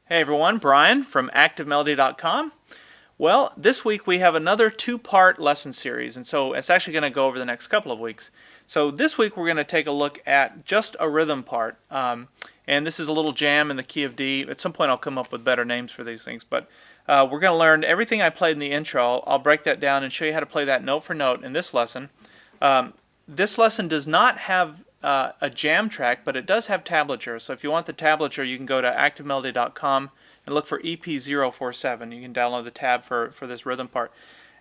Hey everyone, Brian from ActiveMelody.com. Well, this week we have another two-part lesson series, and so it's actually going to go over the next couple of weeks. So this week we're going to take a look at just a rhythm part, and this is a little jam in the key of D. At some point I'll come up with better names for these things, but we're going to learn everything I played in the intro. I'll break that down and show you how to play that note for note in this lesson. This lesson does not have a jam track, but it does have tablature. So if you want the tablature, you can go to ActiveMelody.com and look for EP047. You can download the tab for this rhythm part.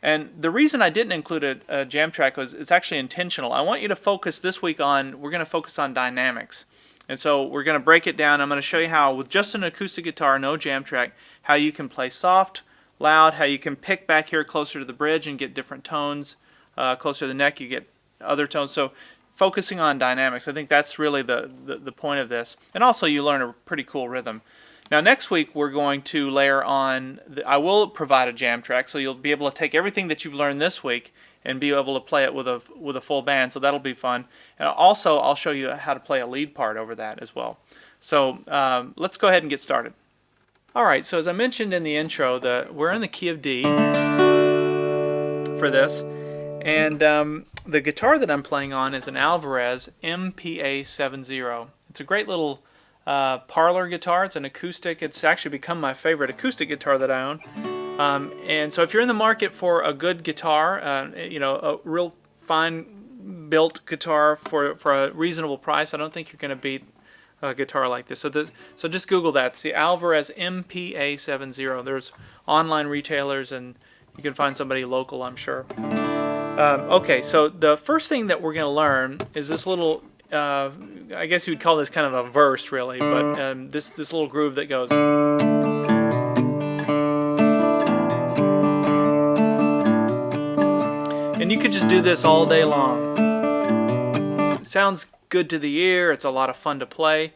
And the reason I didn't include a jam track was it's actually intentional. I want you to focus this week on, we're going to focus on dynamics. And so we're going to break it down. I'm going to show you how, with just an acoustic guitar, no jam track, how you can play soft, loud, how you can pick back here closer to the bridge and get different tones. Closer to the neck, you get other tones. So focusing on dynamics, I think that's really the point of this. And also you learn a pretty cool rhythm. Now next week we're going to layer on, I will provide a jam track, so you'll be able to take everything that you've learned this week and be able to play it with a full band, so that'll be fun. And also I'll show you how to play a lead part over that as well. So let's go ahead and get started. Alright, so as I mentioned in the intro, we're in the key of D for this. And the guitar that I'm playing on is an Alvarez EP047. It's a great little parlor guitar. It's an acoustic. It's actually become my favorite acoustic guitar that I own. And so if you're in the market for a good guitar, a real fine built guitar for a reasonable price, I don't think you're going to beat a guitar like this. So just Google that. It's the Alvarez EP070. There's online retailers, and you can find somebody local, I'm sure. Okay, so the first thing that we're going to learn is this little, I guess you would call this kind of a verse really, but this little groove that goes. And you could just do this all day long. It sounds good to the ear, it's a lot of fun to play,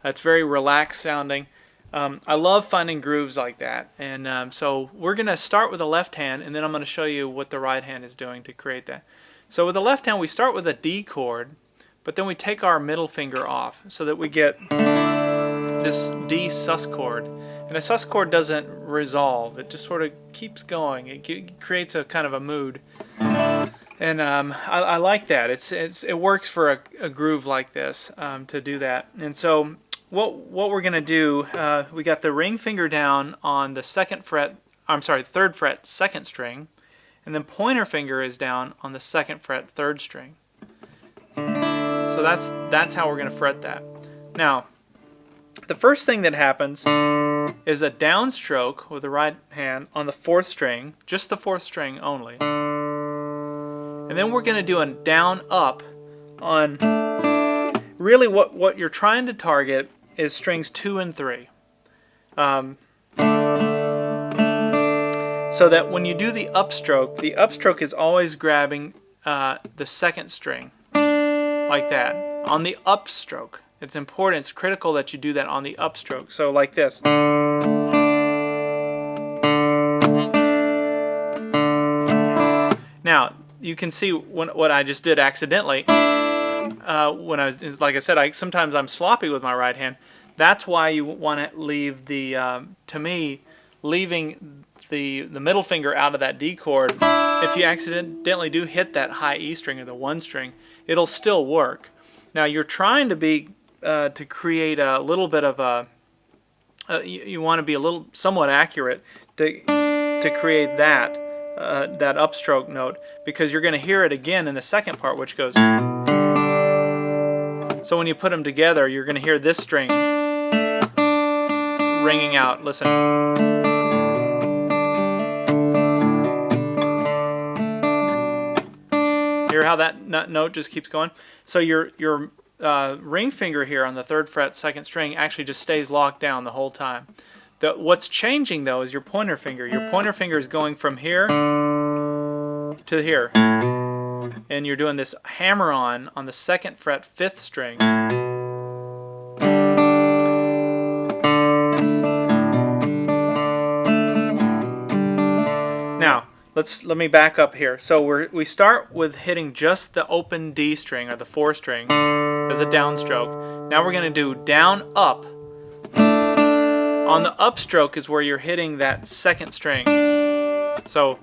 it's very relaxed sounding. I love finding grooves like that, and so we're going to start with the left hand, and then I'm going to show you what the right hand is doing to create that. So with the left hand we start with a D chord, but then we take our middle finger off so that we get this D sus chord. And a sus chord doesn't resolve, it just sort of keeps going. It creates a kind of a mood. And I like that. It works for a groove like this to do that. And so what we're going to do, we got the ring finger down on the third fret, 2nd string, and then pointer finger is down on the 2nd fret, 3rd string. So that's how we're going to fret that. Now, the first thing that happens is a downstroke with the right hand on the 4th string, just the 4th string only. And then we're going to do a down up on, really what you're trying to target is strings 2 and 3. So that when you do the upstroke is always grabbing the 2nd string, like that, on the upstroke. It's important, it's critical that you do that on the upstroke. So like this. Now, you can see what I just did accidentally. When I was, like I said, sometimes I'm sloppy with my right hand. That's why you want to leave to me, leaving the middle finger out of that D chord. If you accidentally do hit that high E string or the 1 string, it'll still work. Now you're trying to create a little bit of a, you want to be somewhat accurate to create that upstroke note, because you're going to hear it again in the second part, which goes. So when you put them together, you're going to hear this string ringing out. Listen. Hear how that note just keeps going? So your ring finger here on the 3rd fret 2nd string actually just stays locked down the whole time. What's changing though is your pointer finger. Your pointer finger is going from here to here. And you're doing this hammer on the 2nd fret 5th string. Now, let me back up here. So we start with hitting just the open D string, or the 4 string, as a downstroke. Now we're going to do down, up. On the upstroke is where you're hitting that 2nd string. So,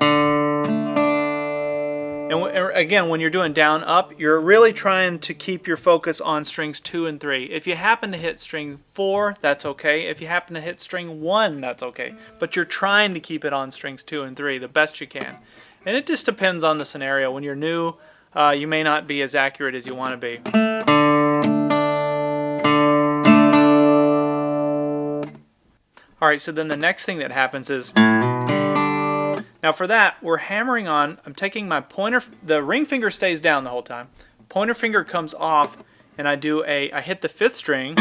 and again, when you're doing down, up, you're really trying to keep your focus on strings 2 and 3. If you happen to hit string 4, that's okay. If you happen to hit string 1, that's okay. But you're trying to keep it on strings 2 and 3 the best you can. And it just depends on the scenario. When you're new, you may not be as accurate as you want to be. Alright, so then the next thing that happens is, now for that, we're hammering on, I'm taking my pointer, the ring finger stays down the whole time. Pointer finger comes off, and I hit the 5th string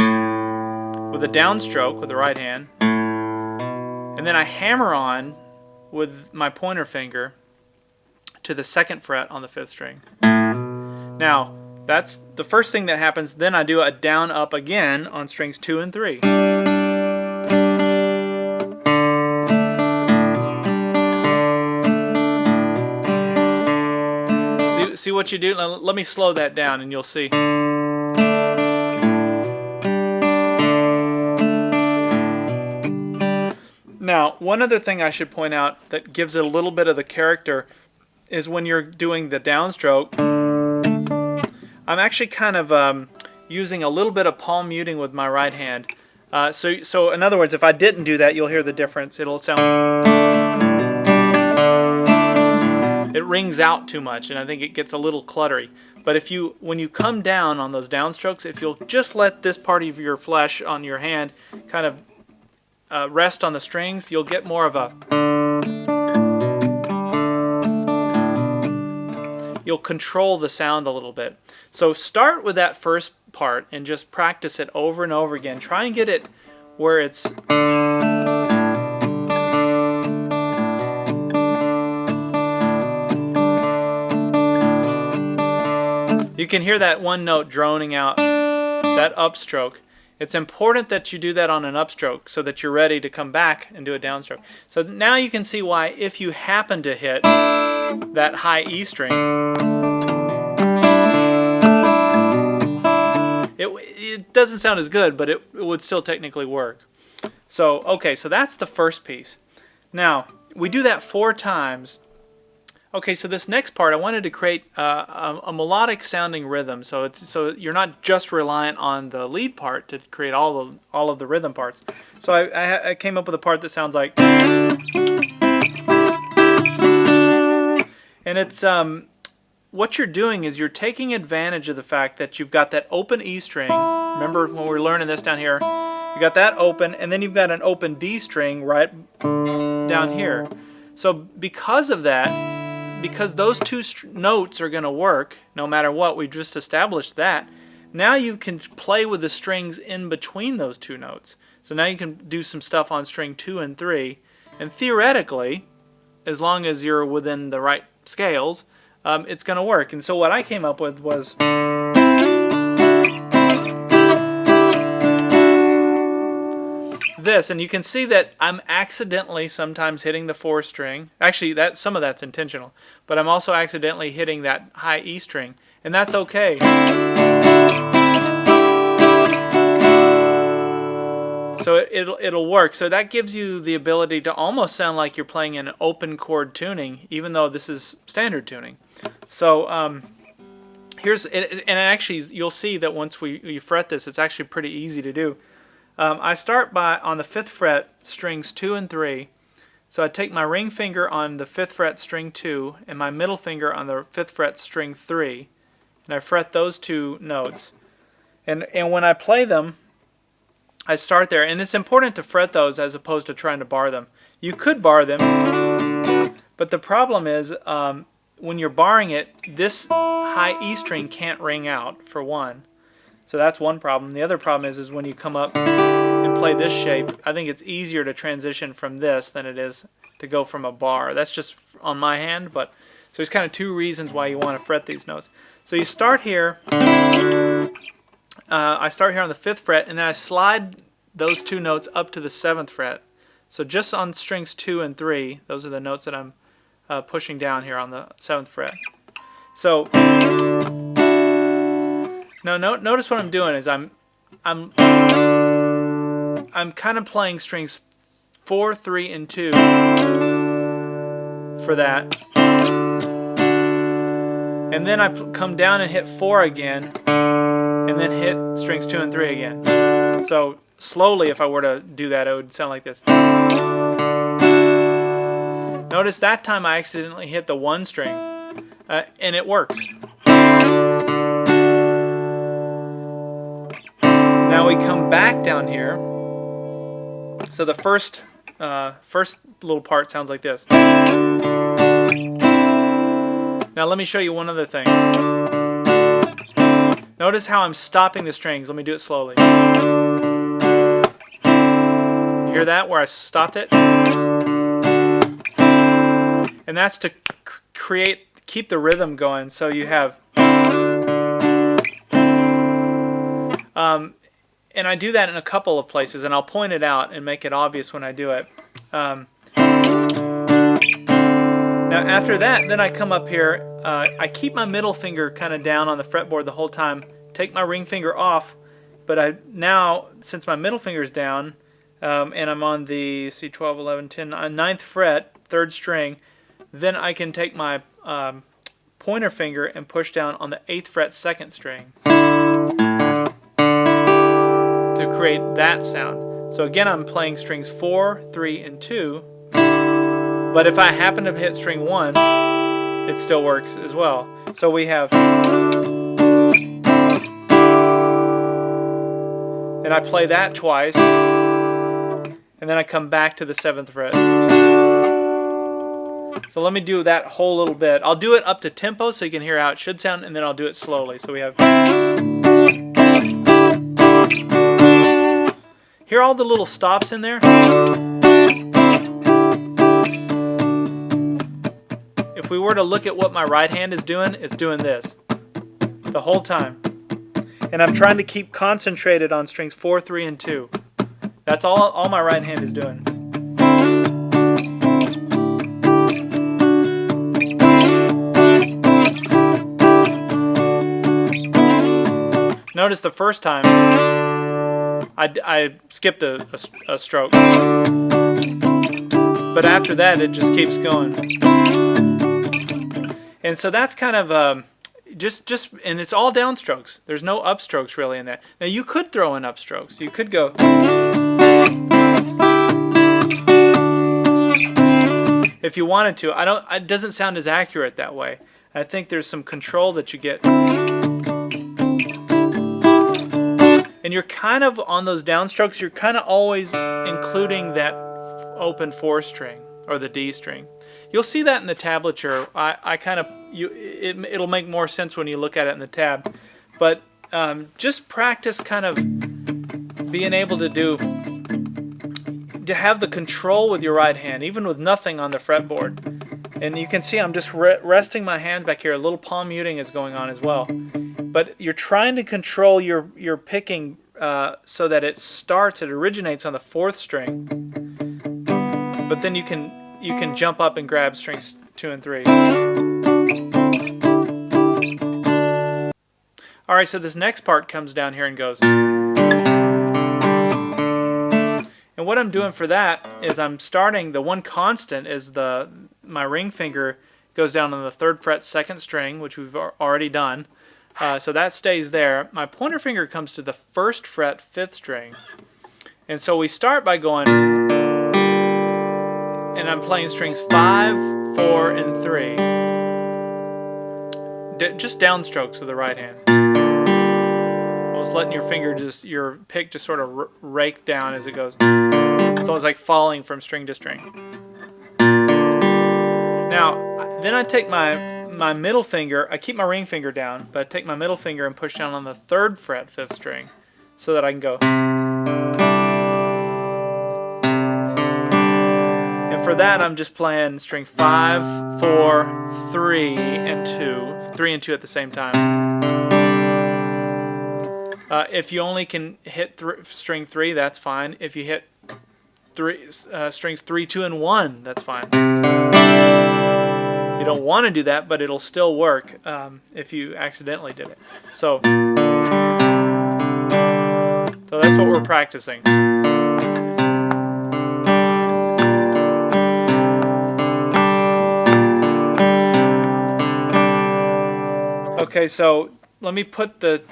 with a downstroke with the right hand, and then I hammer on with my pointer finger to the 2nd fret on the 5th string. Now, that's the first thing that happens. Then I do a down, up again on strings 2 and 3. See what you do? Let me slow that down and you'll see. Now, one other thing I should point out that gives it a little bit of the character is when you're doing the downstroke, I'm actually kind of using a little bit of palm muting with my right hand. So in other words, if I didn't do that, you'll hear the difference. It'll sound... It rings out too much, and I think it gets a little cluttery. But when you come down on those downstrokes, if you'll just let this part of your flesh on your hand kind of rest on the strings, you'll get more of a... You'll control the sound a little bit. So start with that first part and just practice it over and over again. Try and get it where it's... You can hear that one note droning out, that upstroke. It's important that you do that on an upstroke so that you're ready to come back and do a downstroke. So now you can see why if you happen to hit that high E string, it doesn't sound as good, but it would still technically work. So, okay, so that's the first piece. Now, we do that 4 times. Okay, so this next part, I wanted to create a melodic sounding rhythm, so you're not just reliant on the lead part to create all of the rhythm parts. So I came up with a part that sounds like, and it's what you're doing is you're taking advantage of the fact that you've got that open E string. Remember when we were learning this down here, you got that open, and then you've got an open D string right down here. So because of that, because those 2 notes are going to work no matter what, we just established that, now you can play with the strings in between those 2 notes. So now you can do some stuff on string 2 and 3, and theoretically, as long as you're within the right scales, it's going to work. And so what I came up with was this, and you can see that I'm accidentally sometimes hitting the 4 string. Actually, some of that's intentional, but I'm also accidentally hitting that high E string, and that's okay. So it'll work. So that gives you the ability to almost sound like you're playing an open chord tuning, even though this is standard tuning. So and actually you'll see that once you fret this, it's actually pretty easy to do. I start on the 5th fret, strings 2 and 3. So I take my ring finger on the 5th fret, string 2, and my middle finger on the 5th fret, string 3. And I fret those 2 notes. And when I play them, I start there. And it's important to fret those as opposed to trying to bar them. You could bar them, but the problem is when you're barring it, this high E string can't ring out, for one. So that's one problem. The other problem is when you come up and play this shape, I think it's easier to transition from this than it is to go from a bar. That's just on my hand, but so there's kind of two reasons why you want to fret these notes. So you start here, I start here on the 5th fret, and then I slide those two notes up to the 7th fret. So just on strings 2 and 3, those are the notes that I'm pushing down here on the 7th fret. So now notice what I'm doing is I'm kind of playing strings 4, 3, and 2 for that, and then I come down and hit 4 again, and then hit strings 2 and 3 again. So slowly, if I were to do that, it would sound like this. Notice that time I accidentally hit the 1 string, and it works. Now we come back down here. So the first little part sounds like this. Now let me show you one other thing. Notice how I'm stopping the strings. Let me do it slowly. You hear that, where I stopped it? And that's to keep the rhythm going. So you have, and I do that in a couple of places, and I'll point it out and make it obvious when I do it. Now after that, then I come up here, I keep my middle finger kind of down on the fretboard the whole time, take my ring finger off, but now, since my middle finger is down, and I'm on the C 12, 11, 10, 9th fret, 3rd string, then I can take my pointer finger and push down on the 8th fret, 2nd string to create that sound. So again, I'm playing strings 4, 3, and 2, but if I happen to hit string 1, it still works as well. So we have, and I play that twice, and then I come back to the 7th fret. So let me do that whole little bit. I'll do it up to tempo so you can hear how it should sound, and then I'll do it slowly. So we have, hear all the little stops in there? If we were to look at what my right hand is doing, it's doing this the whole time. And I'm trying to keep concentrated on strings 4, 3, and 2. That's all my right hand is doing. Notice the first time I skipped a stroke, but after that it just keeps going. And so that's kind of and it's all downstrokes. There's no upstrokes really in that. Now you could throw in upstrokes. You could go, if you wanted to. It doesn't sound as accurate that way. I think there's some control that you get. And you're kind of, on those downstrokes, you're kind of always including that open 4 string or the D string. You'll see that in the tablature. It'll make more sense when you look at it in the tab. But just practice kind of being able to have the control with your right hand, even with nothing on the fretboard. And you can see I'm just resting my hand back here. A little palm muting is going on as well. But you're trying to control your picking so that it originates on the 4th string. But then you can jump up and grab strings 2 and 3. Alright, so this next part comes down here and goes. And what I'm doing for that is I'm starting, the one constant is my ring finger goes down on the 3rd fret 2nd string, which we've already done. So that stays there. My pointer finger comes to the 1st fret 5th string. And so we start by going, and I'm playing strings 5, 4, and 3. Just downstrokes of the right hand. Almost letting your pick just sort of rake down as it goes. It's almost like falling from string to string. Now, then I take my my middle finger, I keep my ring finger down, but I take my middle finger and push down on the 3rd fret 5th string so that I can go. And for that I'm just playing string 5, 4, 3, and 2. 3 and 2 at the same time. If you only can hit string 3, that's fine. If you hit strings 3, 2, and 1, that's fine. You don't want to do that, but it'll still work if you accidentally did it. So that's what we're practicing. Okay, so let me put the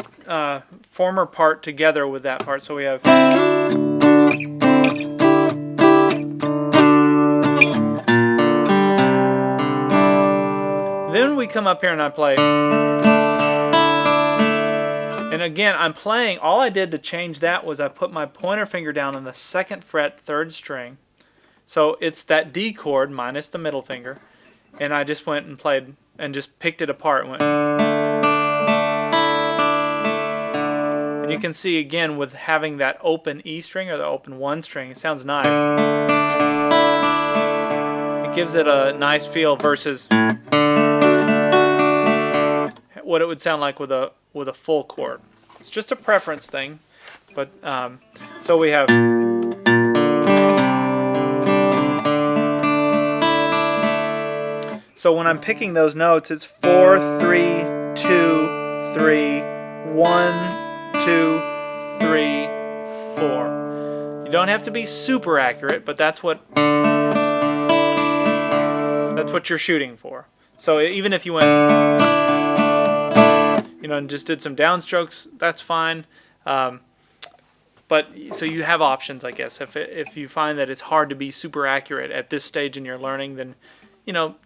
former part together with that part. So we have. Then we come up here and I play. And again, I'm playing, all I did to change that was I put my pointer finger down on the 2nd fret 3rd string. So it's that D chord minus the middle finger. And I just went and played and just picked it apart and went. And you can see again with having that open E string or the open 1 string, it sounds nice. It gives it a nice feel versus what it would sound like with a full chord. It's just a preference thing, but so we have. So when I'm picking those notes, it's 4, 3, 2, 3, 1, 2, 3, 4. You don't have to be super accurate, but that's what you're shooting for. So even if you went, and just did some downstrokes, that's fine. But so you have options, I guess. If you find that it's hard to be super accurate at this stage in your learning, then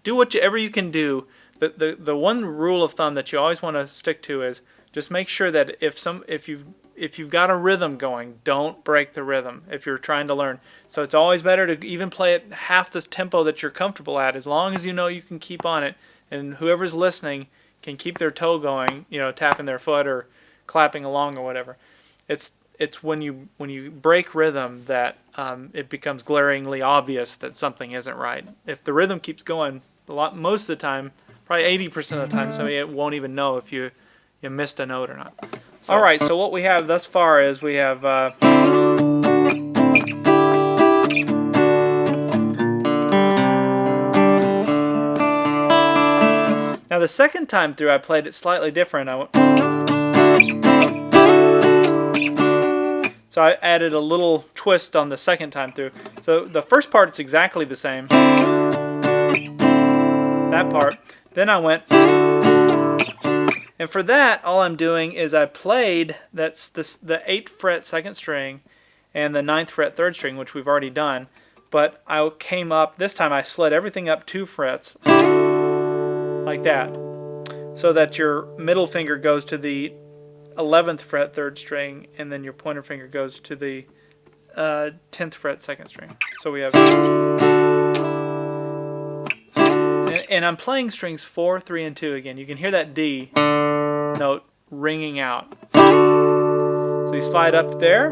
do whatever you can do. The one rule of thumb that you always want to stick to is just make sure that if you've got a rhythm going, don't break the rhythm if you're trying to learn. So it's always better to even play at half the tempo that you're comfortable at, as long as you know you can keep on it, and whoever's listening can keep their toe going, tapping their foot or clapping along or whatever. It's when you break rhythm that it becomes glaringly obvious that something isn't right. If the rhythm keeps going most of the time, probably 80% of the time, somebody won't even know if you missed a note or not. So. All right, so what we have thus far is we have now the second time through I played it slightly different. So I added a little twist on the second time through. So the first part is exactly the same. That part. Then I went, and for that all I'm doing is I played the 8th fret 2nd string and the 9th fret 3rd string, which we've already done. But I came up, this time I slid everything up 2 frets like that, so that your middle finger goes to the 11th fret 3rd string, and then your pointer finger goes to the 10th fret 2nd string. So we have, and I'm playing strings 4, 3, and 2 again. You can hear that D note ringing out. So you slide up there,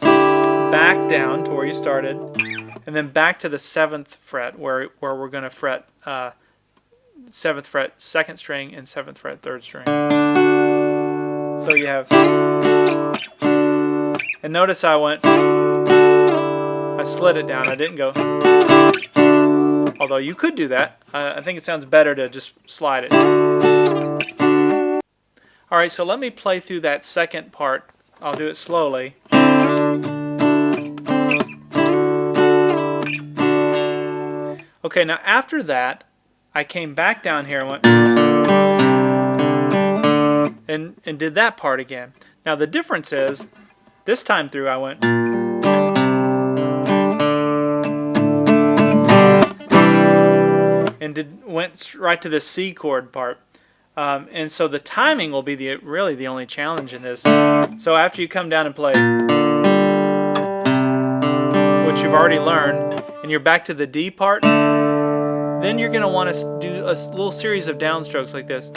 back down to where you started, and then back to the 7th fret where we're going to fret 7th fret 2nd string and 7th fret 3rd string. So you have, and notice I slid it down. I didn't go, although you could do that. I think it sounds better to just slide it. All right, so let me play through that second part. I'll do it slowly. Okay, now after that, I came back down here and went and did that part again. Now the difference is, this time through I went and went right to the C chord part. And so the timing will be really the only challenge in this. So after you come down and play, which you've already learned, and you're back to the D part, then you're going to want to do a little series of downstrokes like this.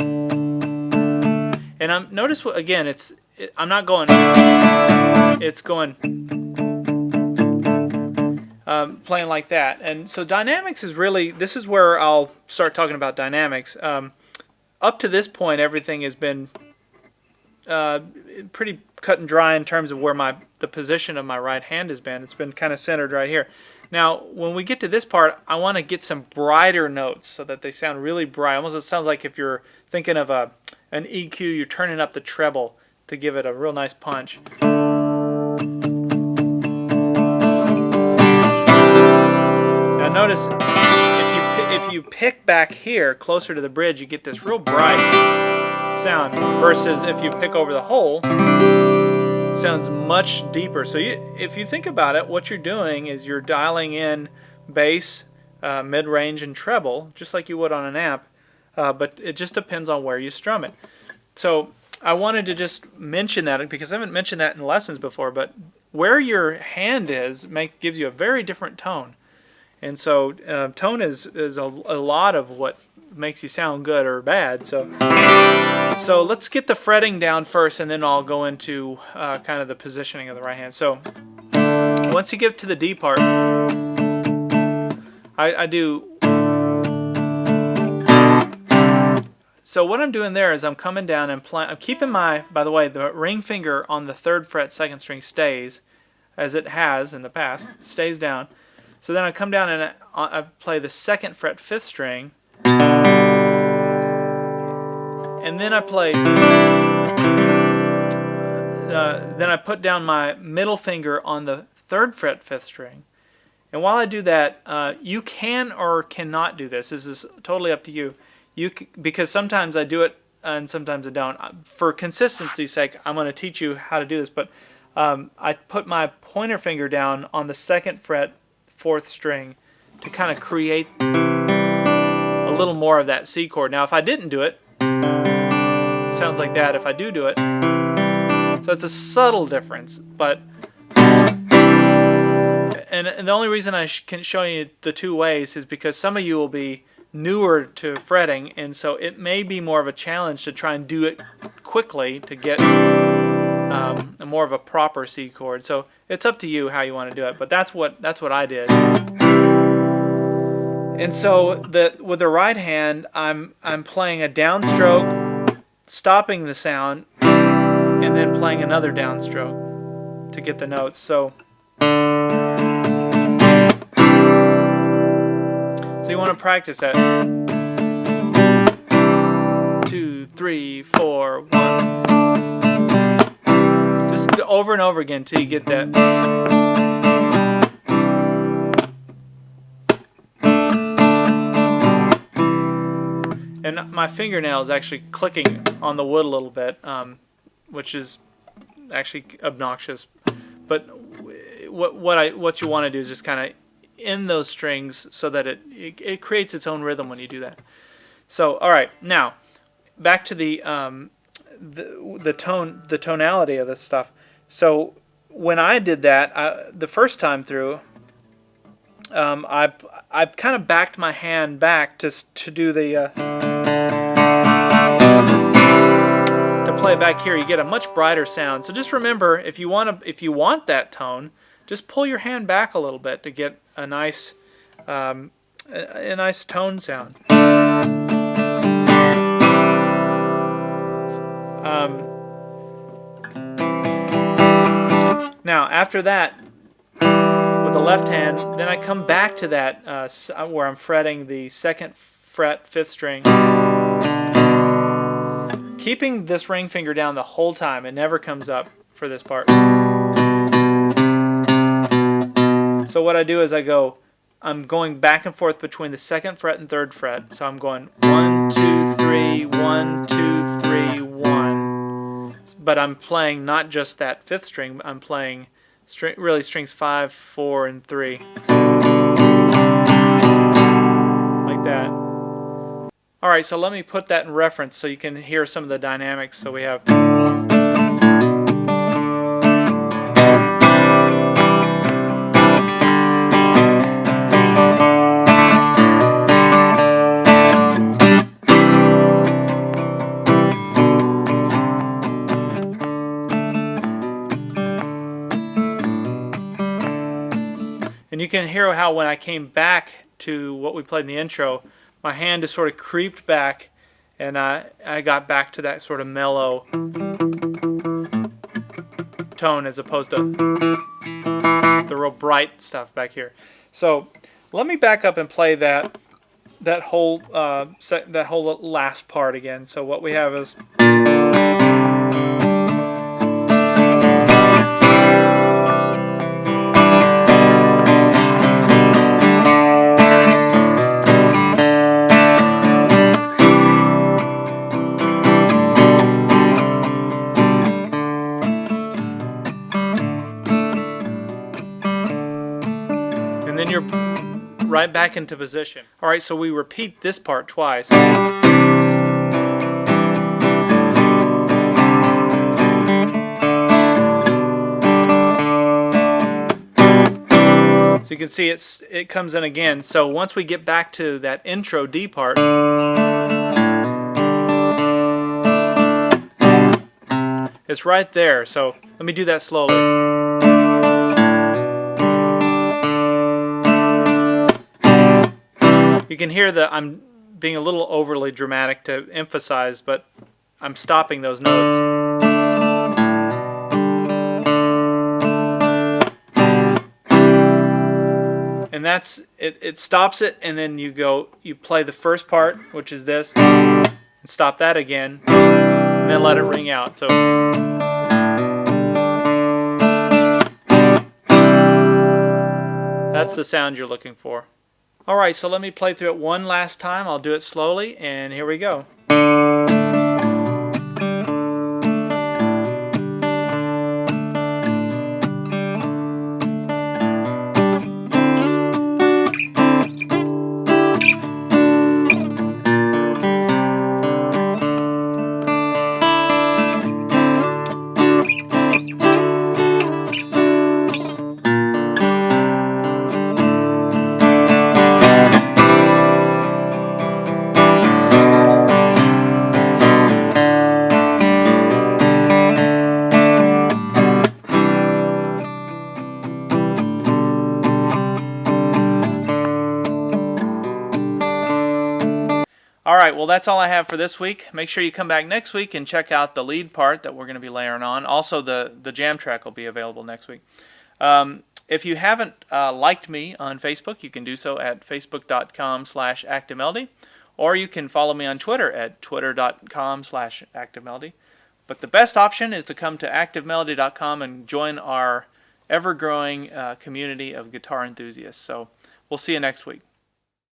And notice again, I'm not going. It's going playing like that. And so dynamics is really, this is where I'll start talking about dynamics. Up to this point, everything has been pretty cut and dry in terms of where the position of my right hand has been. It's been kind of centered right here. Now, when we get to this part, I want to get some brighter notes so that they sound really bright. Almost it sounds like if you're thinking of an EQ, you're turning up the treble to give it a real nice punch. Now notice, if you pick back here closer to the bridge, you get this real bright sound, versus if you pick over the hole, it sounds much deeper. So if you think about it, what you're doing is you're dialing in bass, mid-range, and treble, just like you would on an amp, but it just depends on where you strum it. So I wanted to just mention that because I haven't mentioned that in lessons before, but where your hand is gives you a very different tone. And so tone is a lot of what makes you sound good or bad. So let's get the fretting down first, and then I'll go into kind of the positioning of the right hand. So once you get to the D part, I do. So what I'm doing there is I'm coming down and playing. I'm keeping by the way, the ring finger on the 3rd fret 2nd string stays, as it has in the past. It stays down. So then I come down and I play the 2nd fret 5th string, and then I play. Then I put down my middle finger on the 3rd fret 5th string. And while I do that, you can or cannot do this. This is totally up to you. Because sometimes I do it and sometimes I don't. For consistency's sake, I'm going to teach you how to do this. But I put my pointer finger down on the 2nd fret 4th string to kind of create a little more of that C chord. Now if I didn't do it, it sounds like that. If I do it, so it's a subtle difference. But and the only reason I can show you the two ways is because some of you will be newer to fretting, and so it may be more of a challenge to try and do it quickly to get more of a proper C chord. So it's up to you how you want to do it, but that's what I did. And so with the right hand, I'm playing a downstroke, stopping the sound, and then playing another downstroke to get the notes. So you want to practice that. 2, 3, 4, 1. Just over and over again till you get that. And my fingernail is actually clicking on the wood a little bit, which is actually obnoxious. But what you want to do is just kind of in those strings so that it creates its own rhythm when you do that. So all right, now back to the tonality of this stuff. So when I did that the first time through, I kind of backed my hand back to do the to play back here. You get a much brighter sound. So just remember, if you want that tone, just pull your hand back a little bit to get a nice tone sound. Now after that, with the left hand, then I come back to that where I'm fretting the 2nd fret 5th string, keeping this ring finger down the whole time. It never comes up for this part. So what I do is I'm going back and forth between the 2nd fret and 3rd fret. So I'm going 1, 2, 3, 1, 2, 3, 1. But I'm playing not just that 5th string. I'm playing really strings 5, 4, and 3. Like that. All right, so let me put that in reference so you can hear some of the dynamics. So we have. you can hear how when I came back to what we played in the intro, my hand just sort of creeped back, and I got back to that sort of mellow tone as opposed to the real bright stuff back here. So let me back up and play that whole last part again. So what we have is. And then you're right back into position. All right, so we repeat this part twice. So you can see it comes in again. So once we get back to that intro D part, it's right there. So let me do that slowly. You can hear that I'm being a little overly dramatic to emphasize, but I'm stopping those notes. And that's it. It stops it, and then you play the first part, which is this, and stop that again, and then let it ring out. So that's the sound you're looking for. Alright, so let me play through it one last time. I'll do it slowly, and here we go. Alright, well that's all I have for this week. Make sure you come back next week and check out the lead part that we're going to be layering on. Also, the jam track will be available next week. If you haven't liked me on Facebook, you can do so at facebook.com/ActiveMelody, or you can follow me on Twitter at twitter.com/ActiveMelody. But the best option is to come to ActiveMelody.com and join our ever-growing community of guitar enthusiasts. So we'll see you next week.